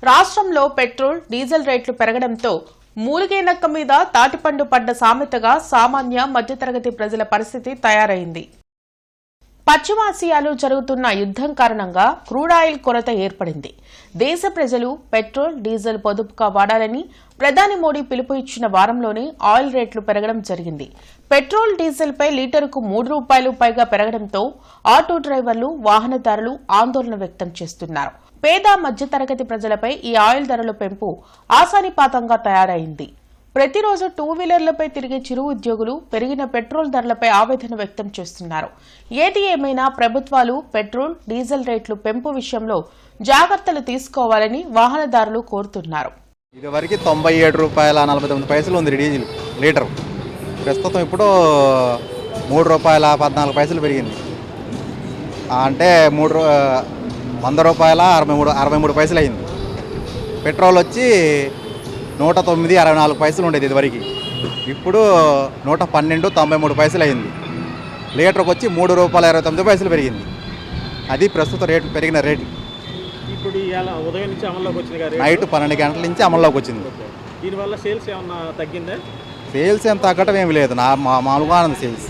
రాష్ట్రంలో petrol, diesel రేట్లు పెరగడంతో మూలిగే నక్క మీద తాటిపండు పడ్డ సామెతగా సామాన్య మధ్యతరగతి ప్రజల పరిస్థితి తయారైంది. పశ్చిమాసియాలో జరుగుతున్న యుద్దం కారణంగా క్రూడ్ ఆయిల్ కొరత ఏర్పడింది. దేశ ప్రజలు పెట్రోల్, డీజిల్ పొదుపుగా వాడాలని ప్రధాని మోడీ పిలుపు ఇచ్చిన వారంలోనే ఆయిల్ రేట్లు పెరగడం జరిగింది. పెట్రోల్, డీజిల్పై లీటరుకు ₹3 పైగా పెరగడంతో ఆటో డ్రైవర్లు, వాహనదారులు ఆందోళన వ్యక్తం చేస్తున్నారు. పేద మధ్యతరగతి ప్రజలపై ఈ ఆయిల్ ధరల పెంపు ఆశానిపాతంగా తయారైంది. ప్రతిరోజు టూ వీలర్లపై తిరిగే చిరు ఉద్యోగులు పెరిగిన పెట్రోల్ ధరలపై ఆవేదన వ్యక్తం చేస్తున్నారు. ఏది ఏమైనా ప్రభుత్వాలు పెట్రోల్, డీజిల్ రేట్లు పెంపు విషయంలో జాగ్రత్తలు తీసుకోవాలని వాహనదారులు కోరుతున్నారు. ఇదివరకు ₹97.49 ఉంది డీజిల్ లీటర్. ప్రస్తుతం ఇప్పుడు ₹3.14 పెరిగింది. అంటే ₹100.63 అయింది. పెట్రోల్ వచ్చి ₹109.64 ఉండేది ఇదివరకు. ఇప్పుడు ₹112.93 అయింది. లీటర్కి వచ్చి ₹3.29 పెరిగింది. అది ప్రస్తుత రేటు పెరిగిన రేటు. ఇప్పుడు ఉదయం నుంచి అమల్లోకి వచ్చింది, నైట్ 12 గంటల నుంచి అమల్లోకి వచ్చింది. దీనివల్ల సేల్స్ ఏమన్నా తగ్గిందా? సేల్స్ ఏం తగ్గటం ఏమి లేదు, మామూలుగా సేల్స్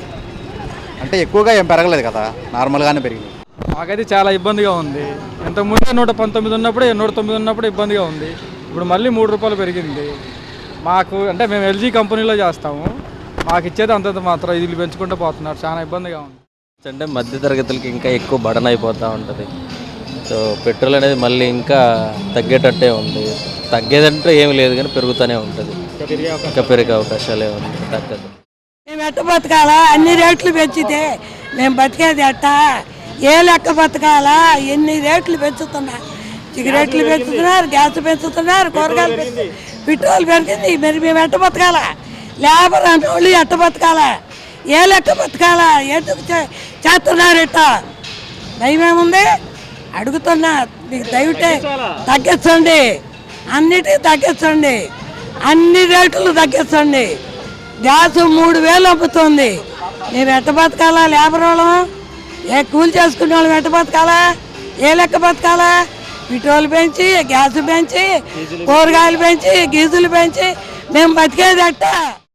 అంటే ఎక్కువగా ఏం పెరగలేదు కదా, నార్మల్గానే పెరిగింది. మాకైతే చాలా ఇబ్బందిగా ఉంది. ఇంతకుముందు 119 ఉన్నప్పుడు 109 ఉన్నప్పుడు ఇబ్బందిగా ఉంది. ఇప్పుడు మళ్ళీ ₹3 పెరిగింది. మాకు అంటే మేము ఎల్జీ కంపెనీలో చేస్తాము, మాకు ఇచ్చేది అంతంత మాత్రం. ఇది పెంచుకుంటూ పోతున్నారు, చాలా ఇబ్బందిగా ఉంది. అంటే మధ్య తరగతులకి ఇంకా ఎక్కువ బడన్ అయిపోతూ ఉంటుంది. సో పెట్రోల్ అనేది మళ్ళీ ఇంకా తగ్గేటట్టే ఉంది. తగ్గేదంటే ఏమి లేదు కానీ పెరుగుతూనే ఉంటుంది. ఇంకా పెరిగే అవకాశాలే ఉంది, తగ్గదు. మేము ఎట్ట బతకాలా? అన్ని రేట్లు పెంచితే మేము బతికేది ఎట్ట? ఏ లెక్క బతకాలా? ఎన్ని రేట్లు పెంచుతున్నా, సిగరెట్లు పెంచుతున్నారు, గ్యాస్ పెంచుతున్నారు, కూరగాయలు పెట్రోల్ పెరిగింది. మరి మేము ఎట్ట బతకాలా? లేబర్ అంటే వాళ్ళు ఎట్ట బతకాలా? ఏ లెక్క బతకాలా? ఎందుకు చేస్తున్నారు ఎట్ట? భయమేముంది? అడుగుతున్నా, మీకు దయవుంటే తగ్గించండి, అన్నిటికీ తగ్గించండి, అన్ని రేట్లు తగ్గించండి. గ్యాస్ 3000 అమ్ముతుంది. మేము ఎట్ట బతకాలా? లేబర్ వాళ్ళం, ఏ కూలి చేసుకునే వాళ్ళం ఎట్ట బతకాలా? ఏ లెక్క బతకాలా? పెట్రోల్ పెంచి, గ్యాస్ పెంచి, కూరగాయలు పెంచి, గీజులు పెంచి మేము బతికేది ఎట్ట?